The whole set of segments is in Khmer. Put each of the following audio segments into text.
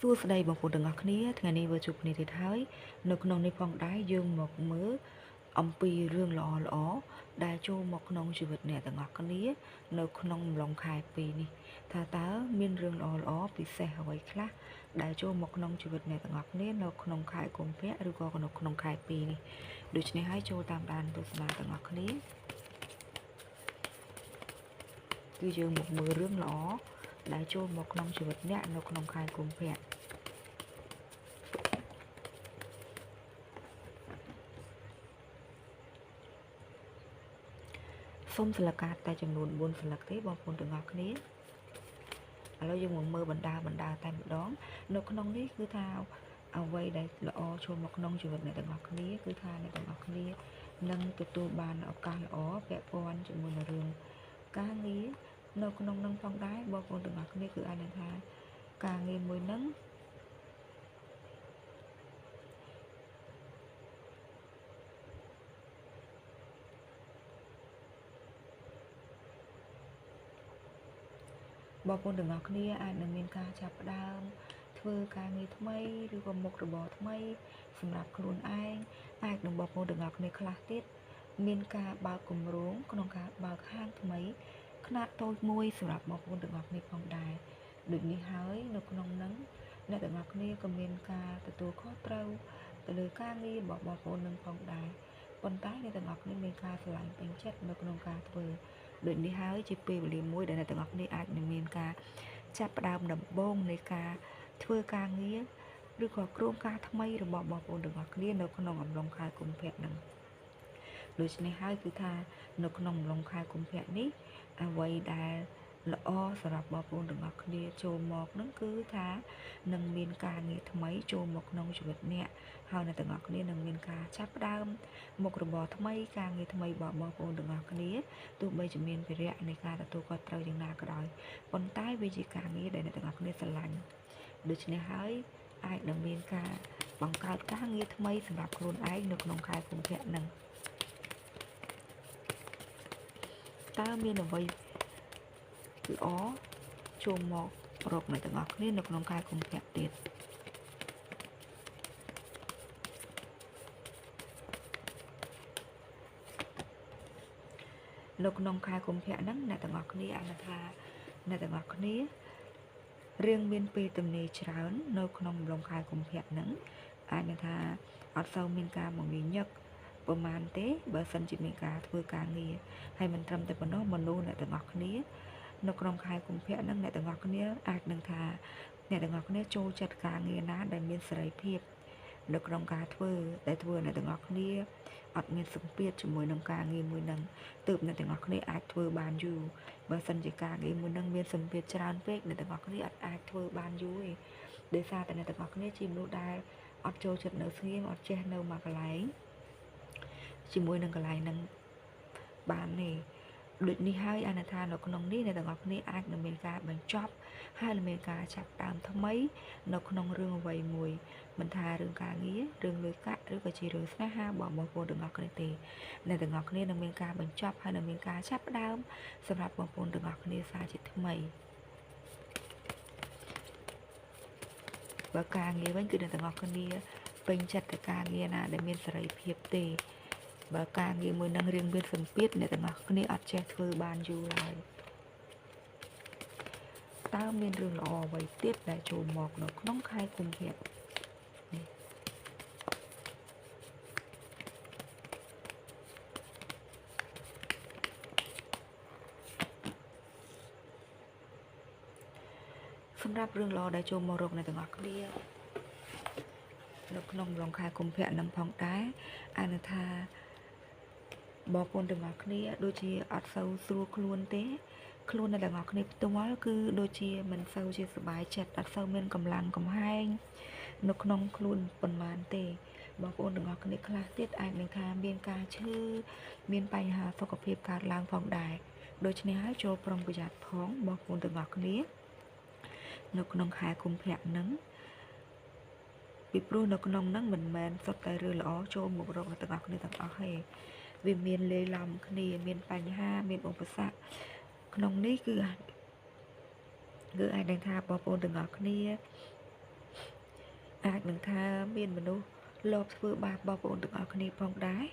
សួស្តីបងប្អូនទាំងអស់គ្នាថ្ងៃនេះvừaជួបគ្នាទៀតហើយនៅក្នុងនេះផងដែរយើងមកមើលអំពីរឿងល្អៗដែលចូលមកក្នុងជីវិតអ្នកទាំងអស់គ្នានៅក្នុងអំឡុងខែ2នេះថាតើមានរឿងល្អៗពិសេសអ្វីខ្លះដែលចូលមកក្នុងជីវិតអ្នកទាំងអស់គ្នានៅក្នុងខែកុម្ភៈឬក៏នៅក្នុងខែ2នេះដូច្នេះហើយចូលតាមដានទស្សនាទាំងអស់គ្នាគឺយើងមកមើលរឿងល្អដែលចូលមកក្នុងជីវិតអ្នកនៅក្នុងខែកុម្ភៈសូមស្លឹកកាតតែចំនួន4ស្លឹកទេបងប្អូនទាំងអស់គ្នាឥឡូវយើងមកមើលបណ្ដាតែម្ដងនៅក្នុងនេះគឺថាអ្វីដែលល្អចូលមកក្នុងជីវិតអ្នកទាំងអស់គ្នាគឺថាអ្នកទាំងអស់គ្នានឹងទទួលបានឱកាសល្អពាក់ព័ន្ធជាមួយនឹងរឿងការងារនៅក្នុងនឹងផងដែរបងប្អូនទាំងអស់គ្នាគឺអាចនឹងថាការងារមួយនឹងបងប្អូនទាំងអស់គ្នាអាចនឹងមានការចាប់ផ្ដើមធ្វើការងារថ្មីឬក៏មុខរបរថ្មីសម្រាប់ខ្លួនឯងអាចនឹងបងប្អូនទាំងអស់គ្នាខ្លះទៀតមានការបើកគម្រោងក្នុងការបើកហាងថ្មីខ្នាតតូចមួយសម្រាប់បងប្អូនទាំងអស់គ្នាផងដែរដូចនេះហើយនៅក្នុងនឹងអ្នកទាំងអស់គ្នាក៏មានការទទួលខុសត្រូវទៅលើការងាររបស់បងប្អូននឹងផងដែរប៉ុន្តែអ្នកទាំងអស់គ្នាមានការឆ្លងពេញចិត្តនៅក្នុងការធ្វើដូចនេះហើយជាពេលវេលាមួយដែលអ្នកទាំងអស់គ្នាអាចនឹងមានការចាប់ផ្ដើមដំបូងនៃការធ្វើការងារឬក៏គ្រោងការថ្មីរបស់បងប្អូនទាំងអស់គ្នានៅក្នុងអំឡុងខែកុម្ភៈហ្នឹងដូច្នេះហើយគឺថានៅក្នុងអំឡុងខែកុម្ភៈនេះអ្វីដែលល្អសម្រាប់បងប្អូនទាំងអស់គ្នាចូលមកនឹងគឺថានឹងមានការងារថ្មីចូលមកក្នុងជីវិតអ្នកហើយអ្នកទាំងអស់គ្នានឹងមានការចាប់ផ្ដើមមុខរបរថ្មីការងារថ្មីរបស់បងប្អូនទាំងអស់គ្នាទោះបីជាមានវិរៈនៃការទទួលខុសត្រូវយ៉ាងណាក៏ដោយប៉ុន្តែវាជាការងារដែលអ្នកទាំងអស់គ្នាស្រឡាញ់ដូច្នេះហើយអាចនឹងមានការបង្កើតការងារថ្មីសម្រាប់ខ្លួនឯងនៅក្នុងខែកុម្ភៈហ្នឹងតើមានអ្វីល្អចូលមករកអ្នកទាំងអស់គ្នានៅក្នុងខែកុម្ភៈទៀតនៅក្នុងខែកុម្ភៈហ្នឹងអ្នកទាំងអស់គ្នាអាចថាអ្នកទាំងអស់គ្នារៀងមានពេលទំនេរច្រើននៅក្នុងអំឡុងខែកុម្ភៈហ្នឹងអាចនឹងថាអត់សូវមានការមមាញឹកប្រហែលទេបើសិនជាមានការធ្វើការងារហើយមិនត្រឹមតែប៉ុណ្ណោះមនុស្សអ្នកទាំងអស់គ្នានៅក្នុងខែកុម្ភៈហ្នឹងអ្នកទាំងអស់គ្នាអាចនឹងថាអ្នកទាំងអស់គ្នាចូលចិត្តការងារណាដែលមានសេរីភាពនៅក្នុងការធ្វើដែលធ្វើអ្នកទាំងអស់គ្នាអត់មានសម្ពាធជាមួយនឹងការងារមួយហ្នឹងទើបអ្នកទាំងអស់គ្នាអាចធ្វើបានយូរបើសិនជាការងារមួយហ្នឹងមានសម្ពាធច្រើនពេកអ្នកទាំងអស់គ្នាអត់អាចធ្វើបានយូរទេដោយសារតែអ្នកទាំងអស់គ្នាជាមនុស្សដែលអត់ចូលចិត្តនៅស្ងៀមអត់ចេះនៅមួយកន្លែងជាមួយនឹងកន្លែងហ្នឹងបានទេដូចនេះហើយអានថានៅក្នុងនេះអ្នកទាំងអស់គ្នាអាចនឹងមានការបញ្ចប់ហើយនឹងមានការចាប់ផ្ដើមថ្មីនៅក្នុងរឿងអ្វីមួយមិនថារឿងការងាររឿងលុយកាក់ឬក៏ជារឿងស្នេហារបស់បងប្អូនទាំងអស់គ្នាទេអ្នកទាំងអស់គ្នានឹងមានការបញ្ចប់ហើយនឹងមានការចាប់ផ្ដើមសម្រាប់បងប្អូនទាំងអស់គ្នាសារជាថ្មីបើការងារវិញគឺអ្នកទាំងអស់គ្នាពេញចិត្តទៅការងារណាដែលមានសេរីភាពទេបើការងារមួយនឹងរៀងមានសម្ពាធអ្នកទាំងអស់គ្នាអត់ចេះធ្វើបានយូរឡើយតើមានរឿងល្អអ្វីទៀតដែលចូលមកនៅក្នុងខែកុម្ភៈនេះសម្រាប់រឿងល្អដែលចូលមករកអ្នកទាំងអស់គ្នានៅក្នុងរងខែកុម្ភៈនឹងផងដែរអានថាបងប្អូនទាំងអស់គ្នាដូចជាអត់សូវស្រួលខ្លួនទេខ្លួនអ្នកទាំងអស់គ្នាផ្ទាល់គឺដូចជាមិនសូវជាសប្បាយចិត្តអត់សូវមានកម្លាំងកំហែងនៅក្នុងខ្លួនប៉ុន្មានទេបងប្អូនទាំងអស់គ្នាខ្លះទៀតអាចនឹងថាមានការឈឺមានបញ្ហាសុខភាពកើតឡើងផងដែរដូច្នេះហើយចូលប្រុងប្រយ័ត្នផងបងប្អូនទាំងអស់គ្នានៅក្នុងខែកុម្ភៈហ្នឹងពីព្រោះនៅក្នុងហ្នឹងមិនមែនសុទ្ធតែរឿងល្អចូលមករកអ្នកទាំងអស់គ្នាទាំងអស់ទេវាមានលេីឡំគ្នាមានបញ្ហាមានឧបសគ្គក្នុងនេះគឺអាចដឹងថាបងប្អូនទាំងអស់គ្នា អាចនឹងថាមានមនុស្សលបធ្វើបាបបងប្អូនទាំងអស់គ្នាផងដែរ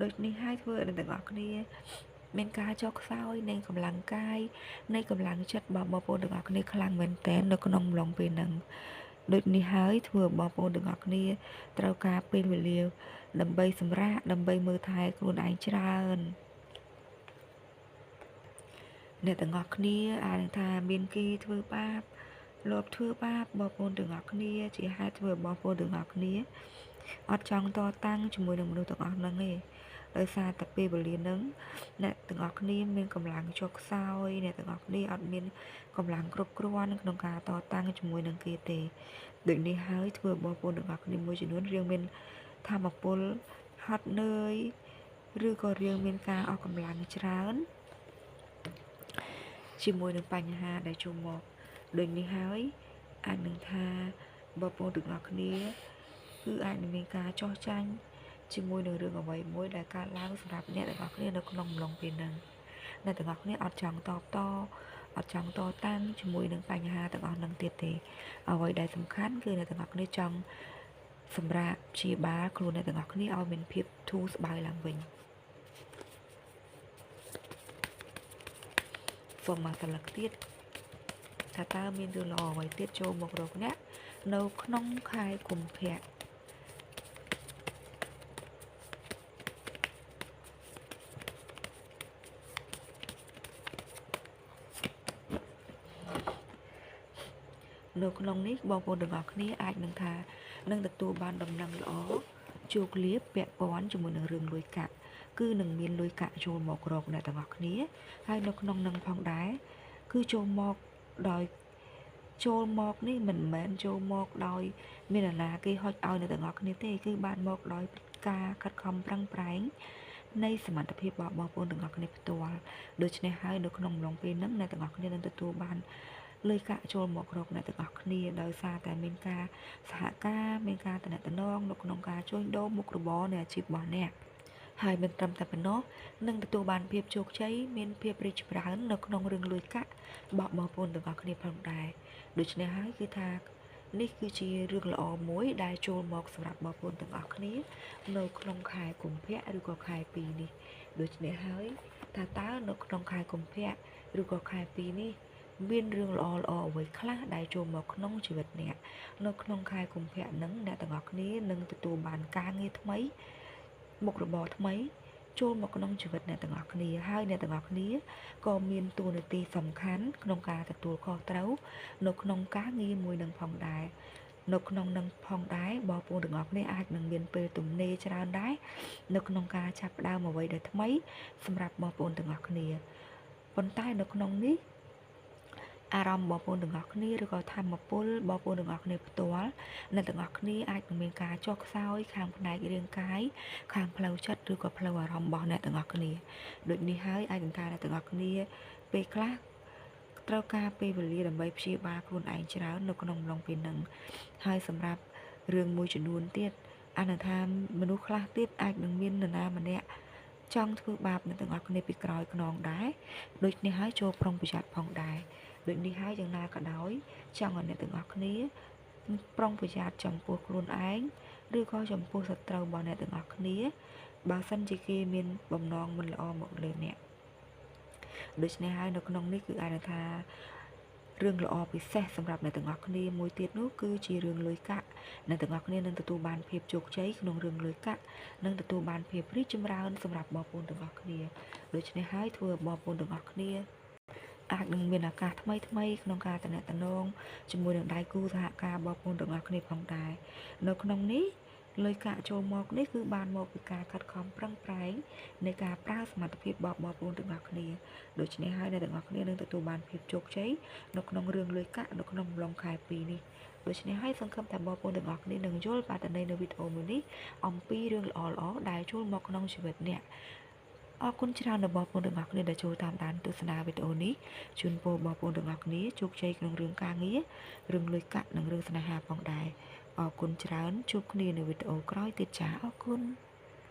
ដូចនេះហើយធ្វើឲ្យទាំងអស់គ្នាមានការចុះខ្សោយនៃកម្លាំងកាយនៃកម្លាំងចិត្តរបស់បងប្អូនទាំងអស់គ្នាខ្លាំងមែនទែននៅក្នុងអំឡុងពេលហ្នឹងដូចនេះហើយធ្វើបងប្អូនទាំងអស់គ្នាត្រូវការពេលវេលាដើម្បីសម្រាកដើម្បីមើលថែខ្លួនឯងច្រើនអ្នកទាំងអស់គ្នាអាចនឹងថាមានគេធ្វើបាបលបធ្វើបាបបងប្អូនទាំងអស់គ្នាជាហេតុធ្វើបងប្អូនទាំងអស់គ្នាអត់ចង់តតាំងជាមួយនឹងមនុស្សទាំងអស់ហ្នឹងទេដោយសារតែពេលវេលាហ្នឹងអ្នកទាំងអស់គ្នាមានកម្លាំងចុះខ្សោយអ្នកទាំងអស់គ្នាអត់មានកម្លាំងគ្រប់គ្រាន់ក្នុងការតតាំងជាមួយនឹងគេទេដូចនេះហើយធ្វើបងប្អូនទាំងអស់គ្នាមួយចំនួនរឿងមានធម៌ពលហត់នឿយឬក៏រឿងមានការអស់កម្លាំងច្រើនជាមួយនឹងបញ្ហាដែលចូលមកដូចនេះហើយអាចនឹងថាបងប្អូនទាំងអស់គ្នាគឺអាចនឹងមានការចោះចាញ់ជាមួយនឹងរឿងអ្វីមួយដែលកើតឡើងសម្រាប់អ្នកទាំងអស់គ្នានៅក្នុងអំឡុងពេលហ្នឹងអ្នកទាំងអស់គ្នាអត់ចង់តបតអត់ចង់តតាំងជាមួយនឹងបញ្ហាទាំងអស់ហ្នឹងទៀតទេអ្វីដែលសំខាន់គឺអ្នកទាំងអស់គ្នាចង់សម្រាប់ព្យាបាលខ្លួនអ្នកទាំងអស់គ្នាឲ្យមានភាពធូរស្បើយឡើងវិញសូមមកត្រឡឹកទៀតថាតើមានរឿងល្អអ្វីទៀតចូលមករកអ្នកនៅក្នុងខែកុម្ភៈនៅក្នុងនេះបងប្អូនទាំងអស់គ្នាអាចនឹងថានឹងទទួលបានដំណឹងល្អជោគលាភពាក់ព័ន្ធជាមួយនឹងរឿងលុយកាក់គឺនឹងមានលុយកាក់ចូលមករកអ្នកទាំងអស់គ្នាហើយនៅក្នុងនឹងផងដែរគឺចូលមកដោយចូលមកនេះមិនមែនចូលមកដោយមានអាណាគេហុចឲ្យអ្នកទាំងអស់គ្នាទេគឺបានមកដោយការខិតខំប្រឹងប្រែងនៃសមត្ថភាពរបស់បងប្អូនទាំងអស់គ្នាផ្ទាល់ដូច្នេះហើយនៅក្នុងអំឡុងពេលហ្នឹងអ្នកទាំងអស់គ្នានឹងទទួលបានលុយកាក់ចូលមករកអ្នកទាំងអស់គ្នាដោយសារតែមានការសហការមានការតំណែងនៅក្នុងការជួញដូរមុខរបរនៃអាជីពរបស់អ្នកហើយមិនត្រឹមតែប៉ុណ្ណោះនឹងទទួលបានភាពជោគជ័យមានភាពរីកចម្រើននៅក្នុងរឿងលុយកាក់របស់បងប្អូនទាំងអស់គ្នាផងដែរដូច្នេះហើយគឺថានេះគឺជារឿងល្អមួយដែលចូលមកសម្រាប់បងប្អូនទាំងអស់គ្នានៅក្នុងខែកុម្ភៈឬក៏ខែ2នេះដូច្នេះហើយថាតើនៅក្នុងខែកុម្ភៈឬក៏ខែ2នេះមានរឿងល្អអ្វីខ្លះដែលចូលមកក្នុងជីវិតអ្នកនៅក្នុងខែកុម្ភៈហ្នឹងអ្នកទាំងអស់គ្នានឹងទទួលបានការងារថ្មីមុខរបរថ្មីចូលមកក្នុងជីវិតអ្នកទាំងអស់គ្នាហើយអ្នកទាំងអស់គ្នាក៏មានតួនាទីសំខាន់ក្នុងការទទួលខុសត្រូវនៅក្នុងការងារមួយនឹងផងដែរនៅក្នុងនឹងផងដែរបងប្អូនទាំងអស់គ្នាអាចនឹងមានពេលទំនេរច្រើនដែរនៅក្នុងការចាប់ផ្ដើមអ្វីដែលថ្មីសម្រាប់បងប្អូនទាំងអស់គ្នាប៉ុន្តែនៅក្នុងនេះអារម្មណ៍បងប្អូនទាំងអស់គ្នាឬក៏ធម៌ពលបងប្អូនទាំងអស់គ្នាផ្ទាល់អ្នកទាំងអស់គ្នាអាចនឹងមានការចុះខ្សោយខាងផ្នែករាងកាយខាងផ្លូវចិត្តឬក៏ផ្លូវអារម្មណ៍របស់អ្នកទាំងអស់គ្នាដូចនេះហើយអាចនឹងថាអ្នកទាំងអស់គ្នាពេលខ្លះត្រូវការពេលវេលាដើម្បីព្យាបាលខ្លួនឯងច្រើននៅក្នុងអំឡុងពេលហ្នឹងហើយសម្រាប់រឿងមួយចំនួនទៀតអានថាមនុស្សខ្លះទៀតអាចនឹងមាននរណាម្នាក់ចង់ធ្វើបាបអ្នកទាំងអស់គ្នាពីក្រោយខ្នងដែរដូចនេះហើយចូលប្រុងប្រយ័ត្នផងដែរដូចនេះហើយយ៉ាងណាក៏ដោយចង់ឲ្យអ្នកទាំងអស់គ្នាប្រុងប្រយ័ត្នចំពោះខ្លួនឯងឬក៏ចំពោះសត្រូវរបស់អ្នកទាំងអស់គ្នាបើសិនជាគេមានបំណងមិនល្អមកលើអ្នកដូច្នេះហើយនៅក្នុងនេះគឺអាចថារឿងល្អពិសេសសម្រាប់អ្នកទាំងអស់គ្នាមួយទៀតនោះគឺជារឿងលុយកាក់អ្នកទាំងអស់គ្នានឹងទទួលបានភាពជោគជ័យក្នុងរឿងលុយកាក់និងទទួលបានភាពរីកចម្រើនសម្រាប់បងប្អូនទាំងអស់គ្នាដូច្នេះហើយធ្វើបងប្អូនទាំងអស់គ្នាអាចនឹងមានឱកាសថ្មីក្នុងការតំណែងជាមួយនឹងដៃគូសហការបងប្អូនទាំងអស់គ្នាផងដែរនៅក្នុងនេះលុយកាក់ចូលមកនេះគឺបានមកពីការខិតខំប្រឹងប្រែងនៃការប្រើសមត្ថភាពរបស់បងប្អូនទាំងអស់គ្នាដូច្នេះហើយអ្នកទាំងអស់គ្នានឹងទទួលបានភាពជោគជ័យនៅក្នុងរឿងលុយកាក់នៅក្នុងអំឡុងខែ2នេះដូច្នេះហើយសង្ឃឹមថាបងប្អូនទាំងអស់គ្នានឹងយល់បាននៅវីដេអូមួយនេះអំពីរឿងល្អៗដែលចូលមកក្នុងជីវិតអ្នកអរគុណច្រើនដល់បងប្អូនទាំងអស់គ្នាដែលចូលតាមដានទស្សនាវីដេអូនេះជូនពរបងប្អូនទាំងអស់គ្នាជោគជ័យក្នុងរឿងការងាររឿងលុយកាក់និងរឿងស្នេហាផងដែរអរគុណច្រើនជួបគ្នានៅវីដេអូក្រោយទៀតចាអរគុណ